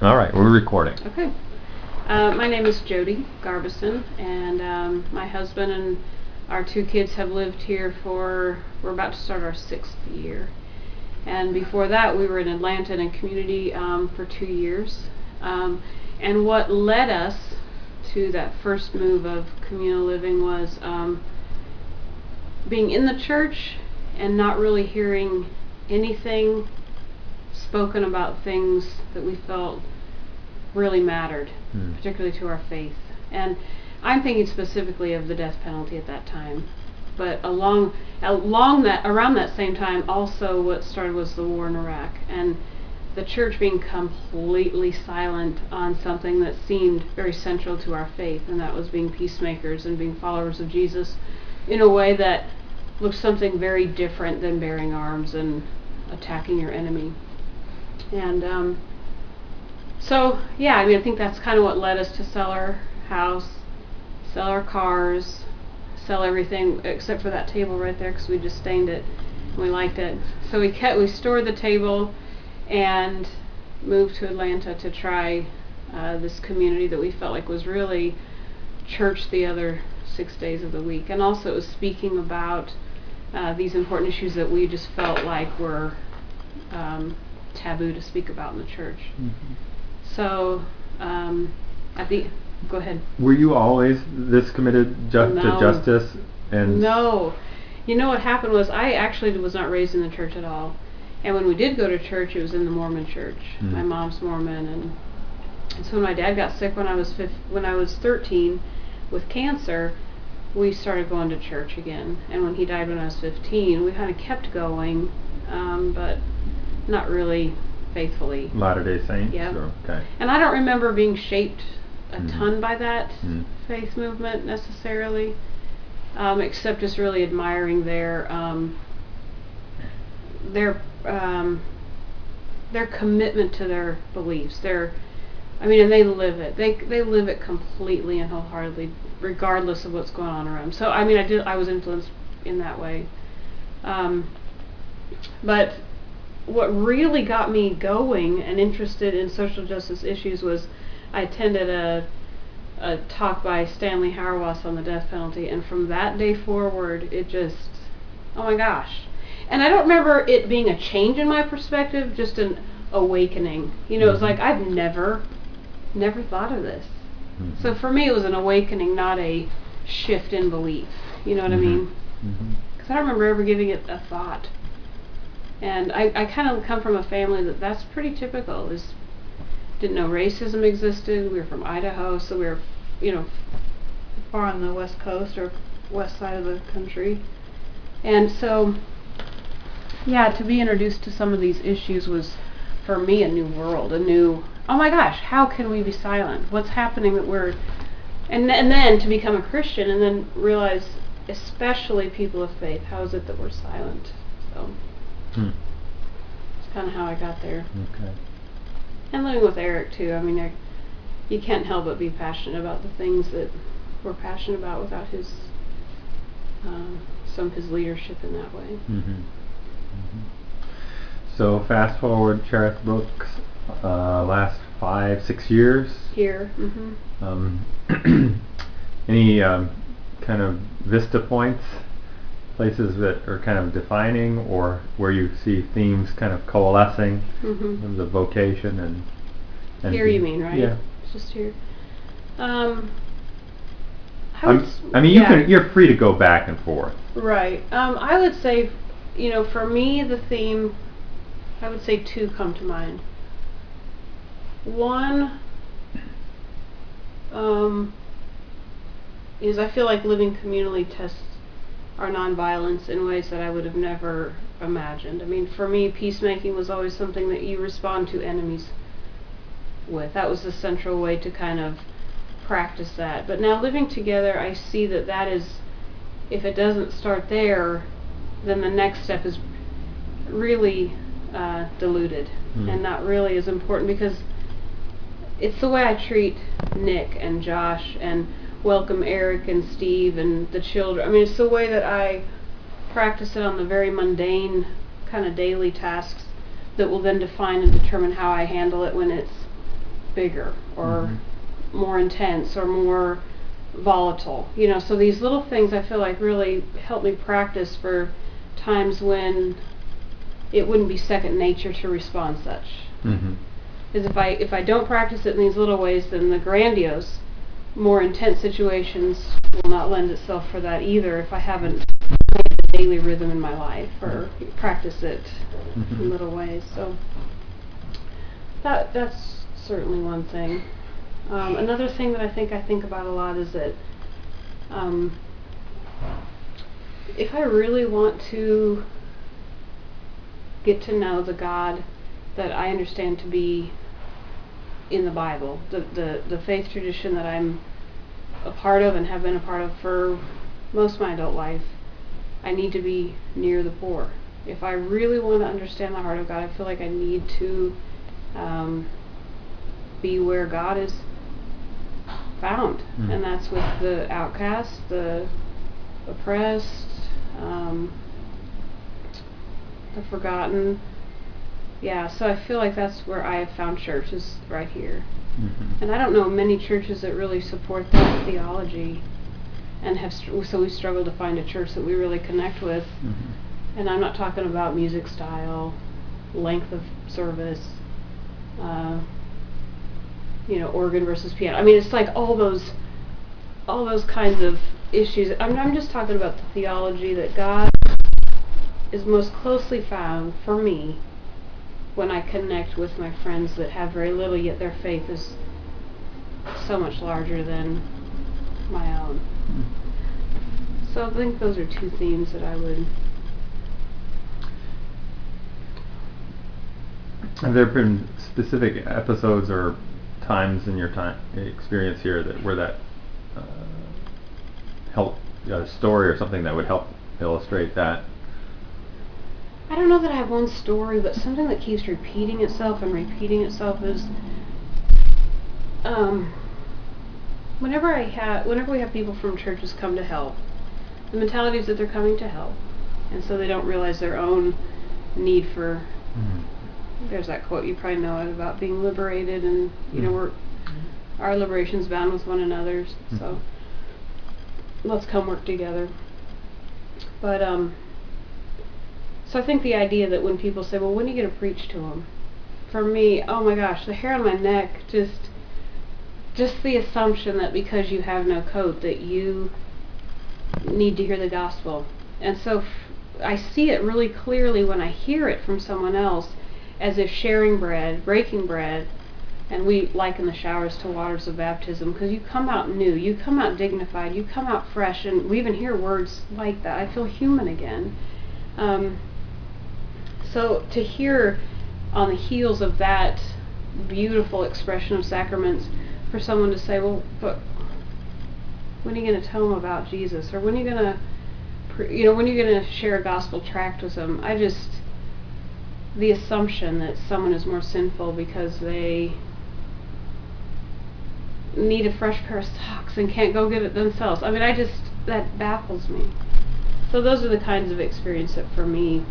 All right, we're recording. Okay. My name is Jody Garbison, and my husband and our 2 kids have lived here we're about to start our 6th year. And before that, we were in Atlanta in a community for 2 years. And what led us to that first move of communal living was being in the church and not really hearing anything spoken about things that we felt really mattered, particularly to our faith. And I'm thinking specifically of the death penalty at that time. But around that same time, also what started was the war in Iraq, and the church being completely silent on something that seemed very central to our faith, and that was being peacemakers and being followers of Jesus in a way that looked something very different than bearing arms and attacking your enemy. And I think that's kind of what led us to sell our house, sell our cars, sell everything except for that table right there, because we just stained it and we liked it. So we stored the table and moved to Atlanta to try this community that we felt like was really church the other 6 days of the week, and also it was speaking about these important issues that we just felt like were taboo to speak about in the church. Mm-hmm. So go ahead. Were you always this committed to justice? And no. You know what happened was I actually was not raised in the church at all. And when we did go to church, it was in the Mormon church. Mm. My mom's Mormon, and so when my dad got sick when I was 13 with cancer, we started going to church again. And when he died when I was 15, we kind of kept going, but not really faithfully. Latter-day Saints? Yeah. Okay. And I don't remember being shaped a ton by that faith movement necessarily, except just really admiring their commitment to their beliefs. And they live it. They live it completely and wholeheartedly, regardless of what's going on around them. So I was influenced in that way. But what really got me going and interested in social justice issues was I attended a talk by Stanley Hauerwas on the death penalty, and from that day forward, it just, oh my gosh. And I don't remember it being a change in my perspective, just an awakening. It was like I've never thought of this. Mm-hmm. So for me, it was an awakening, not a shift in belief. You know what I mean? Because I don't remember ever giving it a thought. And I kind of come from a family that's pretty typical. Didn't know racism existed. We were from Idaho, so we were, far on the west coast or west side of the country. And so, to be introduced to some of these issues was, for me, a new world, oh my gosh, how can we be silent? What's happening that we're, and then to become a Christian and then realize, especially people of faith, how is it that we're silent? So. It's kind of how I got there. Okay. And living with Eric too. You can't help but be passionate about the things that we're passionate about without some of his leadership in that way. So fast forward, Cherith Brooks, last 5-6 years here. Any kind of vista points? Places that are kind of defining, or where you see themes kind of coalescing in terms of vocation and here you mean, right? Yeah. It's just here. You're free to go back and forth. Right. I would say, for me, the theme, I would say 2 come to mind. One is I feel like living communally tests our nonviolence in ways that I would have never imagined. For me, peacemaking was always something that you respond to enemies with. That was the central way to kind of practice that. But now living together, I see that is, if it doesn't start there, then the next step is really diluted and not really as important, because it's the way I treat Nick and Josh and welcome Eric and Steve and the children. It's the way that I practice it on the very mundane kind of daily tasks that will then define and determine how I handle it when it's bigger or more intense or more volatile. So these little things I feel like really help me practice for times when it wouldn't be second nature to respond such. Because if I don't practice it in these little ways, then the grandiose, more intense situations will not lend itself for that either if I haven't made the daily rhythm in my life or practice it in little ways. So that's certainly one thing. Another thing that I think about a lot is that if I really want to get to know the God that I understand to be in the Bible, the faith tradition that I'm a part of and have been a part of for most of my adult life, I need to be near the poor. If I really want to understand the heart of God, I feel like I need to be where God is found, and that's with the outcast, the oppressed, the forgotten. Yeah, so I feel like that's where I have found church, is right here. And I don't know many churches that really support that theology, and so we struggle to find a church that we really connect with. And I'm not talking about music style, length of service, organ versus piano. I mean, it's like all those kinds of issues. I'm just talking about the theology that God is most closely found for me when I connect with my friends that have very little, yet their faith is so much larger than my own. So I think those are two themes that I would. Have there been specific episodes or times in your experience here where that helped, a story or something that would help illustrate that? I don't know that I have one story, but something that keeps repeating itself is whenever we have people from churches come to help, the mentality is that they're coming to help, and so they don't realize their own need for. There's that quote, you probably know it, about being liberated, and our liberation's bound with one another's. So let's come work together. But so I think the idea that when people say, well, when are you going to preach to them? For me, oh my gosh, the hair on my neck, just the assumption that because you have no coat that you need to hear the gospel. And so I see it really clearly when I hear it from someone else, as if sharing bread, breaking bread, and we liken the showers to waters of baptism, because you come out new, you come out dignified, you come out fresh, and we even hear words like that. I feel human again. So to hear on the heels of that beautiful expression of sacraments, for someone to say, well, but when are you going to tell them about Jesus? Or when are you going to share a gospel tract with them? The assumption that someone is more sinful because they need a fresh pair of socks and can't go get it themselves. I mean, that baffles me. So those are the kinds of experience that for me.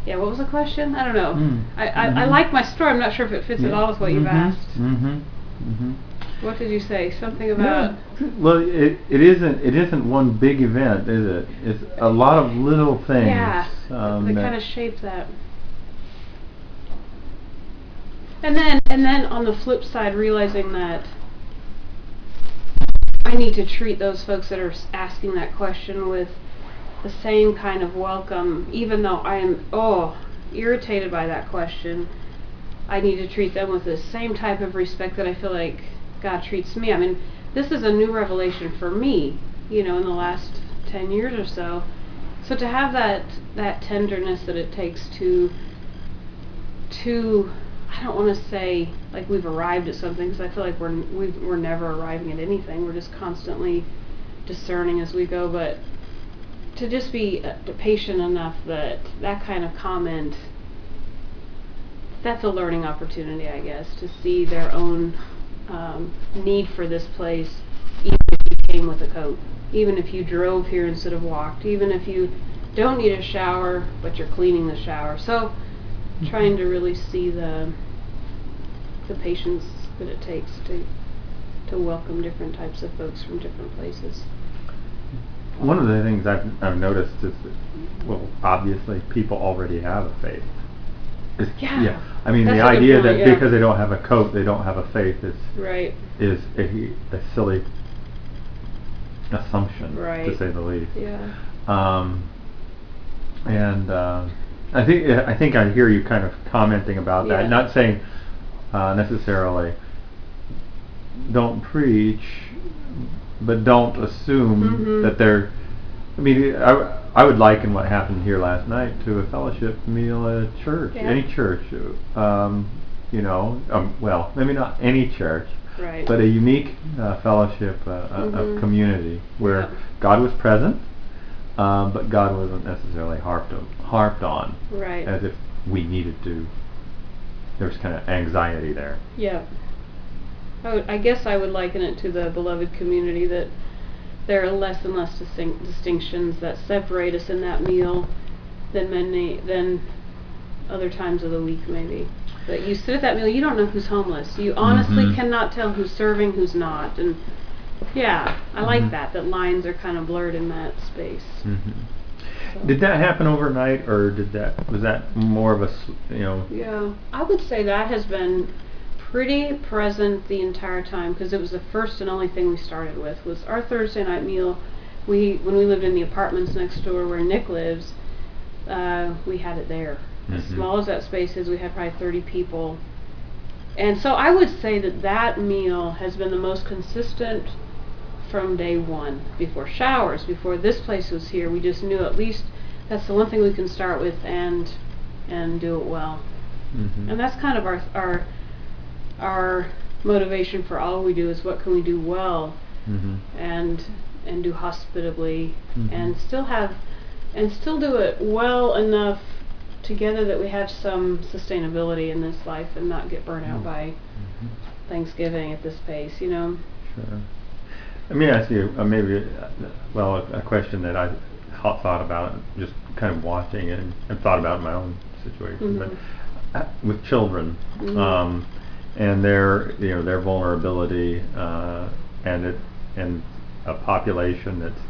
Yeah, what was the question? I don't know. I like my story. I'm not sure if it fits at all with what you've asked. What did you say? Something about. Well, it isn't one big event, is it? It's a lot of little things. Yeah, that kind of shape that. And then on the flip side, realizing that I need to treat those folks that are asking that question with the same kind of welcome, even though I am irritated by that question. I need to treat them with the same type of respect that I feel like God treats me. I mean, this is a new revelation for me, in the last 10 years or so. So to have that tenderness that it takes to I don't want to say like we've arrived at something, because I feel like we're never arriving at anything. We're just constantly discerning as we go. But to just be patient enough that kind of comment, that's a learning opportunity, I guess, to see their own need for this place, even if you came with a coat, even if you drove here instead of walked, even if you don't need a shower but you're cleaning the shower. So trying to really see the patience that it takes to welcome different types of folks from different places. One of the things I've noticed is that, well, obviously people already have a faith. Yeah. I mean, That's the a good idea point, that yeah. because they don't have a coat, they don't have a faith Right. is a silly assumption, Right. to say the least. Yeah. And I think I hear you kind of commenting about that. Yeah. Not saying necessarily don't preach, but don't assume that they're. I mean, I would liken what happened here last night to a fellowship meal at a church, Yeah. any church. Well, maybe not any church, Right. but a unique fellowship of community where Yeah. God was present, but God wasn't necessarily harped on, Right. as if we needed to. There's kind of anxiety there. Yeah. I guess I would liken it to the beloved community, that there are less and less distinctions that separate us in that meal than other times of the week, maybe. But you sit at that meal, you don't know who's homeless. You honestly cannot tell who's serving, who's not. And yeah, I like that lines are kind of blurred in that space. So. Did that happen overnight, or was that more of a Yeah, I would say that has been pretty present the entire time, because it was the first and only thing we started with was our Thursday night meal. When we lived in the apartments next door where Nick lives, we had it there. As small as that space is, we had probably 30 people. And so I would say that meal has been the most consistent from day one. Before showers, before this place was here, we just knew at least that's the one thing we can start with and do it well. And that's kind of our motivation for all we do is what can we do well and do hospitably and still do it well enough together that we have some sustainability in this life and not get burnt out by Thanksgiving at this pace, Sure. Let me ask you a question that I thought about just kind of watching it and thought about in my own situation, but with children and their vulnerability and a population that's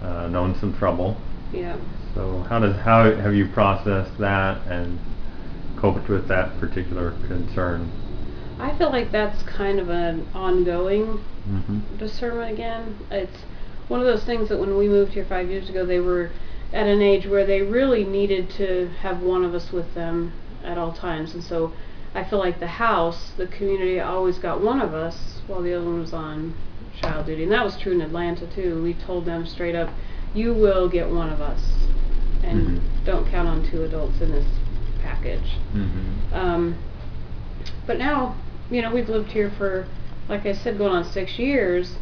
known some trouble. Yeah. So how have you processed that and coped with that particular concern? I feel like that's kind of an ongoing discernment again. It's one of those things that when we moved here 5 years ago, they were at an age where they really needed to have one of us with them at all times. And so I feel like the community always got one of us while the other one was on child duty. And that was true in Atlanta too. We told them straight up, you will get one of us. And don't count on 2 adults in this package. But now, we've lived here for, like I said, going on 6 years.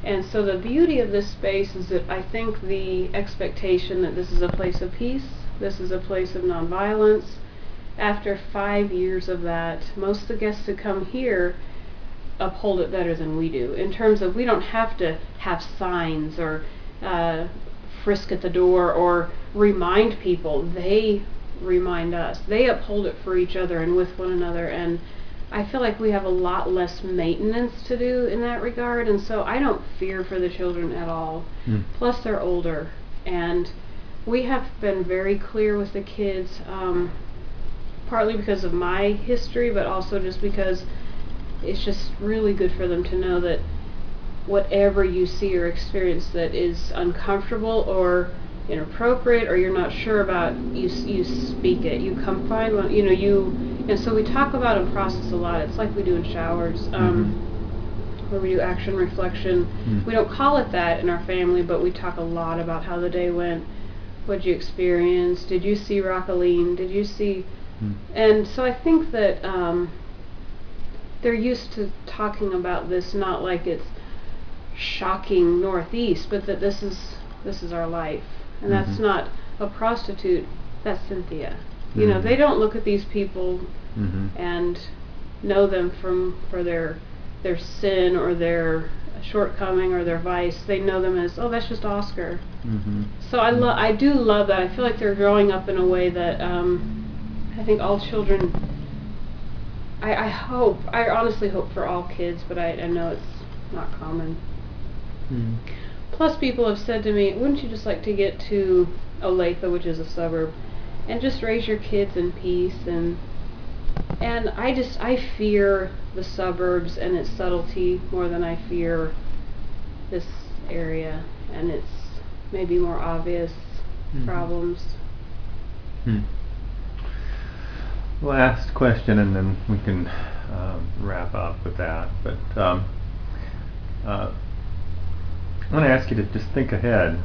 And so the beauty of this space is that I think the expectation that this is a place of peace, this is a place of nonviolence. After 5 years of that, most of the guests that come here uphold it better than we do. In terms of, we don't have to have signs or frisk at the door or remind people. They remind us. They uphold it for each other and with one another. And I feel like we have a lot less maintenance to do in that regard, and so I don't fear for the children at all. Plus they're older, and we have been very clear with the kids, partly because of my history, but also just because it's just really good for them to know that whatever you see or experience that is uncomfortable or inappropriate or you're not sure about, you speak it. You come find one, and so we talk about and process a lot. It's like we do in showers, where we do action reflection. We don't call it that in our family, but we talk a lot about how the day went. What did you experience? Did you see Rockaline? Did you see? And so I think that they're used to talking about this, not like it's shocking Northeast, but that this is our life. And that's not a prostitute, that's Cynthia. They don't look at these people and know them for their sin or their shortcoming or their vice. They know them as, oh, that's just Oscar. So I do love that. I feel like they're growing up in a way that I think all children I honestly hope for all kids, but I know it's not common. Plus, people have said to me, wouldn't you just like to get to Olathe, which is a suburb, and just raise your kids in peace? And I fear the suburbs and its subtlety more than I fear this area and its maybe more obvious problems. Last question, and then we can wrap up with that. But I want to ask you to just think ahead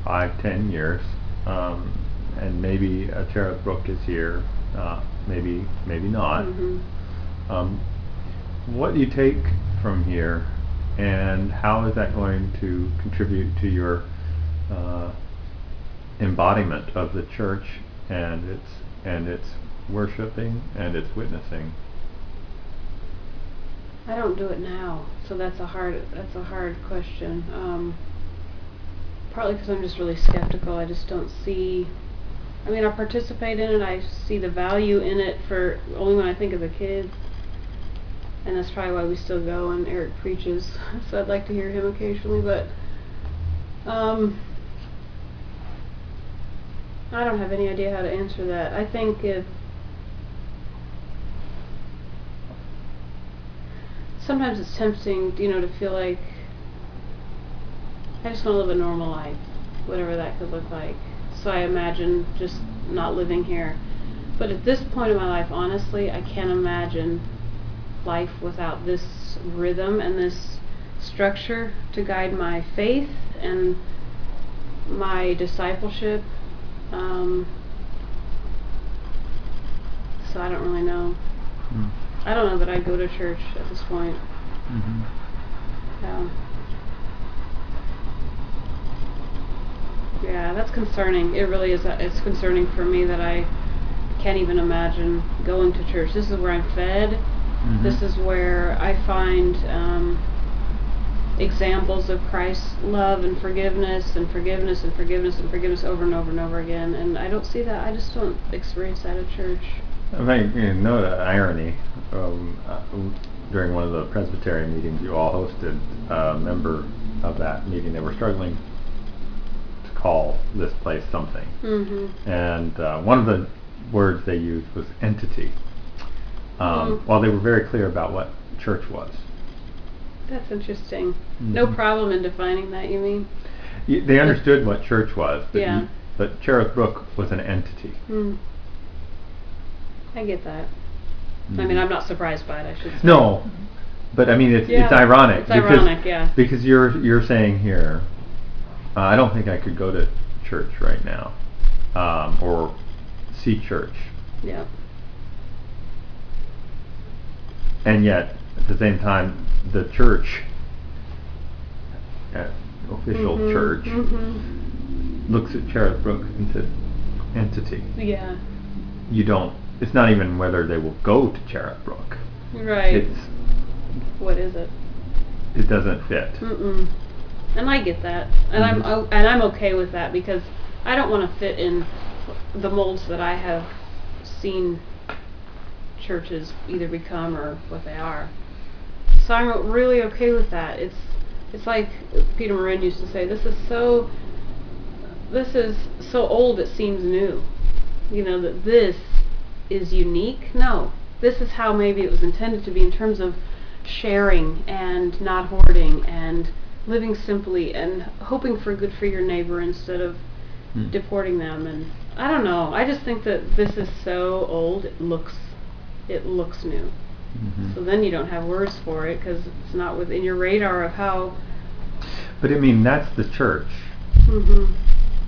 5-10 years, and maybe Cherith Brook is here, maybe not. What do you take from here, and how is that going to contribute to your embodiment of the church and its worshiping and its witnessing? I don't do it now, so that's a hard question. Partly because I'm just really skeptical. I just don't see. I mean, I participate in it. I see the value in it for only when I think of the kids, and that's probably why we still go. And Eric preaches, so I'd like to hear him occasionally. But I don't have any idea how to answer that. I think if sometimes it's tempting, to feel like I just want to live a normal life, whatever that could look like. So I imagine just not living here. But at this point in my life, honestly, I can't imagine life without this rhythm and this structure to guide my faith and my discipleship. So I don't really know. I don't know that I'd go to church at this point. Yeah, that's concerning. It really is. It's concerning for me that I can't even imagine going to church. This is where I'm fed. This is where I find examples of Christ's love and forgiveness and forgiveness and forgiveness and forgiveness over and over and over again. And I don't see that. I just don't experience that at church. I think you know the irony. During one of the Presbyterian meetings you all hosted, a member of that meeting, they were struggling to call this place something. And one of the words they used was entity. While they were very clear about what church was. That's interesting. No problem in defining that, you mean? They understood what church was, but, but Cherith Brook was an entity. I get that. I mean, I'm not surprised by it, I should say. No, but I mean, it's ironic. It's ironic, because you're saying here, I don't think I could go to church right now, or see church. Yeah. And yet, at the same time, the church, official church, looks at Cherith Brook into entity. Yeah. You don't. It's not even whether they will go to Cherith Brook. Right. It's what is it? It doesn't fit. And I get that, and I'm okay with that because I don't want to fit in the molds that I have seen churches either become or what they are. So I'm really okay with that. It's like Peter Marin used to say, this is so old it seems new. That this is unique. No, this is how maybe it was intended to be in terms of sharing and not hoarding and living simply and hoping for good for your neighbor instead of deporting them. And I don't know, I just think that this is so old it looks new. So then you don't have words for it because it's not within your radar of how. But I mean, that's the church.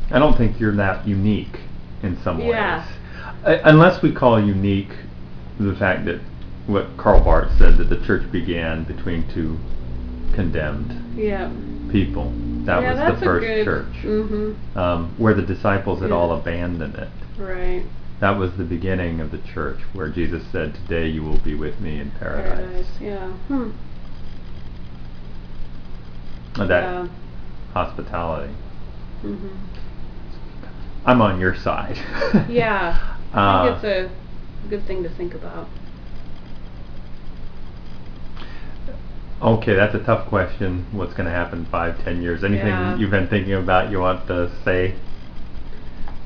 I don't think you're that unique in some ways. Unless we call unique the fact that what Karl Barth said, that the church began between two condemned people. That was the first church. Where the disciples had all abandoned it. Right. That was the beginning of the church, where Jesus said, "Today you will be with me in paradise." That hospitality. I'm on your side. I think it's a good thing to think about. Okay, that's a tough question. What's going to happen 5, 10 years? Anything Yeah. you've been thinking about you want to say?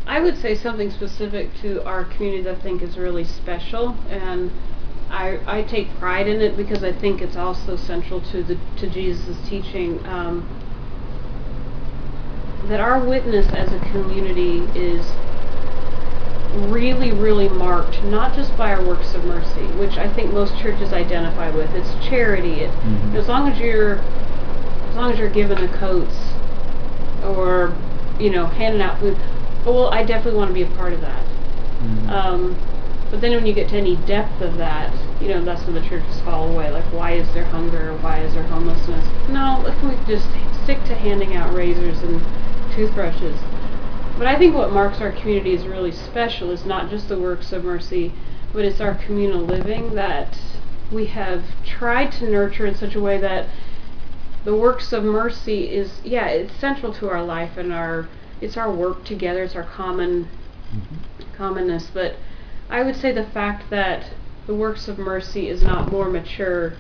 I would say something specific to our community that I think is really special, and I take pride in it because I think it's also central to Jesus' teaching. That our witness as a community is really, really marked, not just by our works of mercy, which I think most churches identify with. It's charity. As long as you're given the coats or handing out food, well, I definitely want to be a part of that. But then when you get to any depth of that, that's when the churches fall away. Like, why is there hunger? Why is there homelessness? No, if we just stick to handing out razors and toothbrushes. But I think what marks our community as really special is not just the works of mercy, but it's our communal living that we have tried to nurture in such a way that the works of mercy is, it's central to our life and it's our work together, it's our commonness. But I would say the fact that the works of mercy is not more mature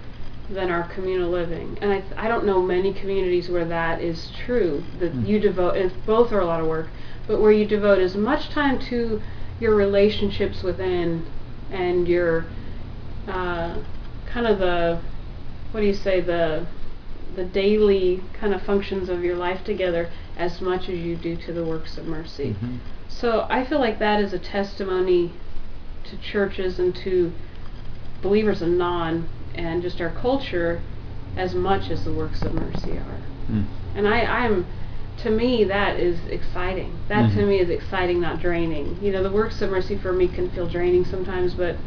than our communal living. And I don't know many communities where that is true, that you devote, and both are a lot of work, but where you devote as much time to your relationships within and your kind of the daily kind of functions of your life together as much as you do to the works of mercy. So I feel like that is a testimony to churches and to believers and non, and just our culture as much as the works of mercy are. And to me, that is exciting. That to me is exciting, not draining. The works of mercy for me can feel draining sometimes, but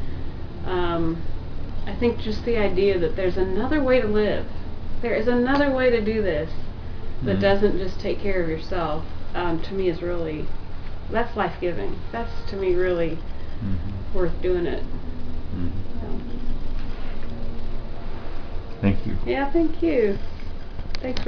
I think just the idea that there's another way to live. There is another way to do this that doesn't just take care of yourself, to me is really, that's life-giving. That's, to me, really worth doing it. So. Thank you. Yeah, thank you. Thanks for